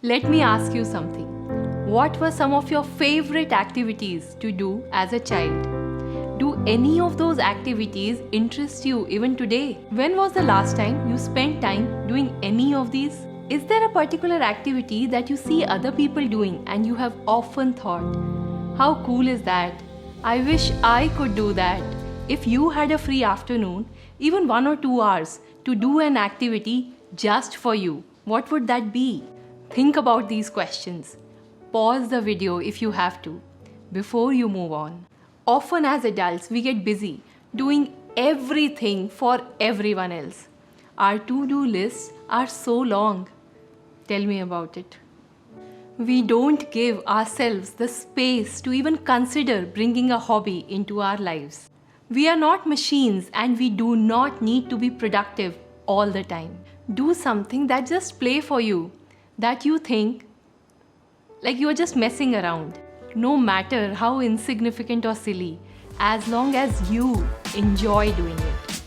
Let me ask you something. What were some of your favorite activities to do as a child? Do any of those activities interest you even today? When was the last time you spent time doing any of these? Is there a particular activity that you see other people doing and you have often thought, how cool is that? I wish I could do that. If you had a free afternoon, even 1 or 2 hours, to do an activity just for you, what would that be? Think about these questions. Pause the video if you have to, before you move on. Often as adults, we get busy doing everything for everyone else. Our to-do lists are so long. Tell me about it. We don't give ourselves the space to even consider bringing a hobby into our lives. We are not machines and we do not need to be productive all the time. Do something that just play for you, that you think like you are just messing around. No matter how insignificant or silly, as long as you enjoy doing it.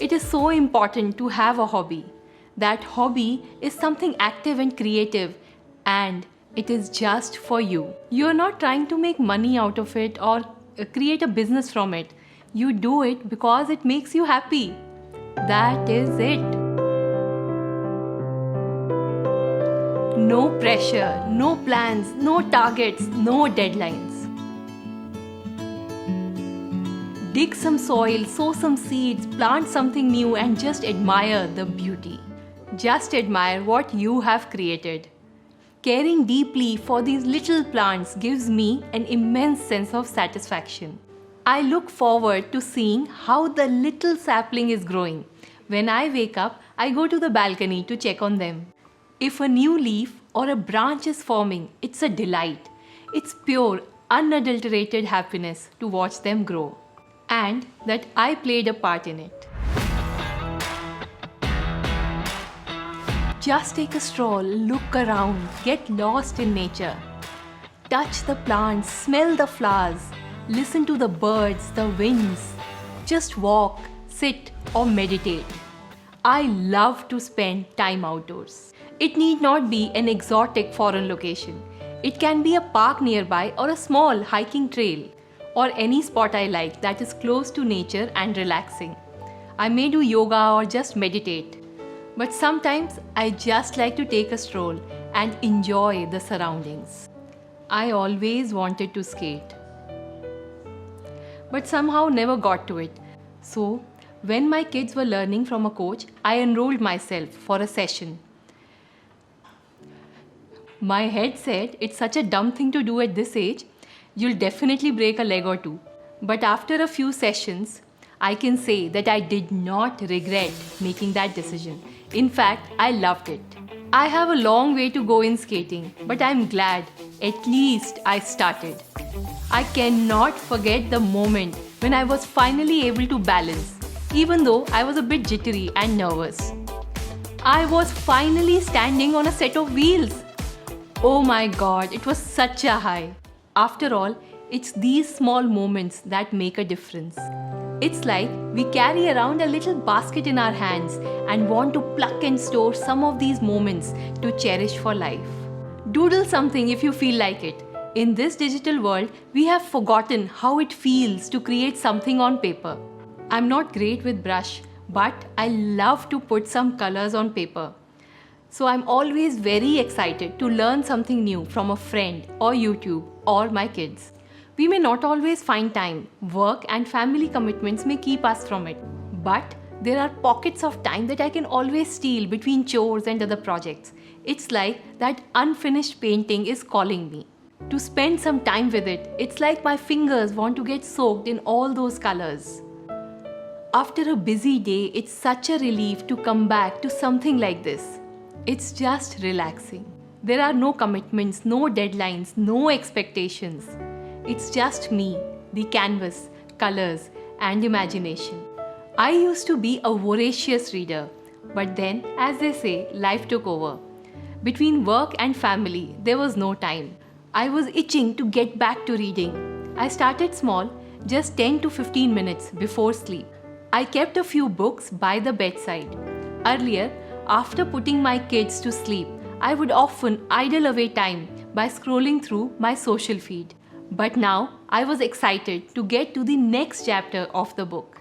It is so important to have a hobby. That hobby is something active and creative, and it is just for you. You are not trying to make money out of it or create a business from it. You do it because it makes you happy. That is it. No pressure, no plans, no targets, no deadlines. Dig some soil, sow some seeds, plant something new and just admire the beauty. Just admire what you have created. Caring deeply for these little plants gives me an immense sense of satisfaction. I look forward to seeing how the little sapling is growing. When I wake up, I go to the balcony to check on them. If a new leaf or a branch is forming, it's a delight. It's pure, unadulterated happiness to watch them grow, and that I played a part in it. Just take a stroll, look around, get lost in nature. Touch the plants, smell the flowers, listen to the birds, the winds. Just walk, sit, or meditate. I love to spend time outdoors. It need not be an exotic foreign location. It can be a park nearby or a small hiking trail, or any spot I like that is close to nature and relaxing. I may do yoga or just meditate, but sometimes I just like to take a stroll and enjoy the surroundings. I always wanted to skate, but somehow never got to it. So, when my kids were learning from a coach, I enrolled myself for a session. My head said it's such a dumb thing to do at this age, you'll definitely break a leg or two. But after a few sessions, I can say that I did not regret making that decision. In fact, I loved it. I have a long way to go in skating, but I'm glad at least I started. I cannot forget the moment when I was finally able to balance, even though I was a bit jittery and nervous. I was finally standing on a set of wheels. Oh my God, it was such a high. After all, it's these small moments that make a difference. It's like we carry around a little basket in our hands and want to pluck and store some of these moments to cherish for life. Doodle something if you feel like it. In this digital world, we have forgotten how it feels to create something on paper. I'm not great with brush, but I love to put some colors on paper. So I'm always very excited to learn something new from a friend or YouTube or my kids. We may not always find time. Work and family commitments may keep us from it. But there are pockets of time that I can always steal between chores and other projects. It's like that unfinished painting is calling me. To spend some time with it, it's like my fingers want to get soaked in all those colors. After a busy day, it's such a relief to come back to something like this. It's just relaxing. There are no commitments, no deadlines, no expectations. It's just me, the canvas, colors, and imagination. I used to be a voracious reader, but then, as they say, life took over. Between work and family, there was no time. I was itching to get back to reading. I started small, just 10 to 15 minutes before sleep. I kept a few books by the bedside. Earlier, after putting my kids to sleep, I would often idle away time by scrolling through my social feed. But now, I was excited to get to the next chapter of the book.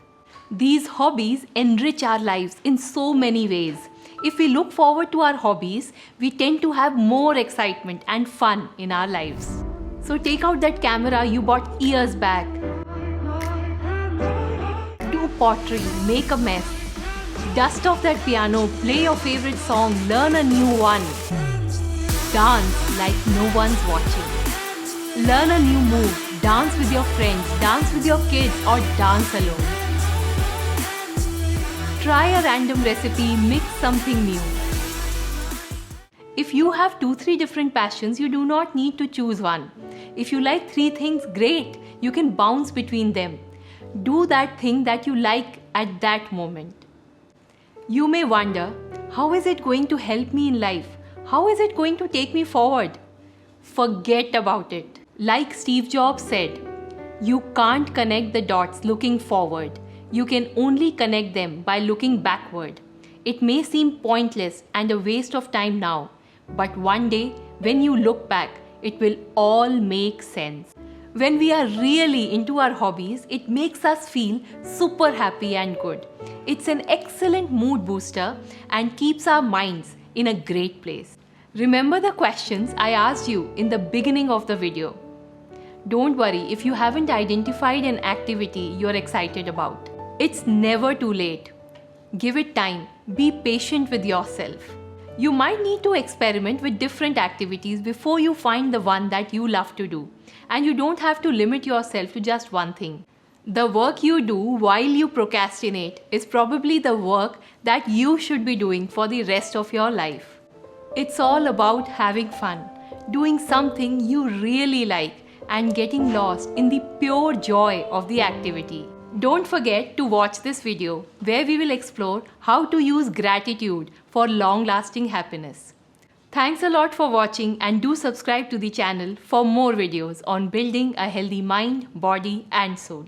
These hobbies enrich our lives in so many ways. If we look forward to our hobbies, we tend to have more excitement and fun in our lives. So take out that camera you bought years back. Do pottery, make a mess. Dust off that piano, play your favorite song, learn a new one. Dance like no one's watching. Learn a new move, dance with your friends, dance with your kids, or dance alone. Try a random recipe, mix something new. If you have 2-3 different passions, you do not need to choose one. If you like 3 things, great, you can bounce between them. Do that thing that you like at that moment. You may wonder, how is it going to help me in life? How is it going to take me forward? Forget about it. Like Steve Jobs said, you can't connect the dots looking forward. You can only connect them by looking backward. It may seem pointless and a waste of time now, but one day when you look back, it will all make sense. When we are really into our hobbies, it makes us feel super happy and good. It's an excellent mood booster and keeps our minds in a great place. Remember the questions I asked you in the beginning of the video. Don't worry if you haven't identified an activity you're excited about. It's never too late. Give it time. Be patient with yourself. You might need to experiment with different activities before you find the one that you love to do. And you don't have to limit yourself to just one thing. The work you do while you procrastinate is probably the work that you should be doing for the rest of your life. It's all about having fun, doing something you really like, and getting lost in the pure joy of the activity. Don't forget to watch this video where we will explore how to use gratitude for long-lasting happiness. Thanks a lot for watching, and do subscribe to the channel for more videos on building a healthy mind, body and soul.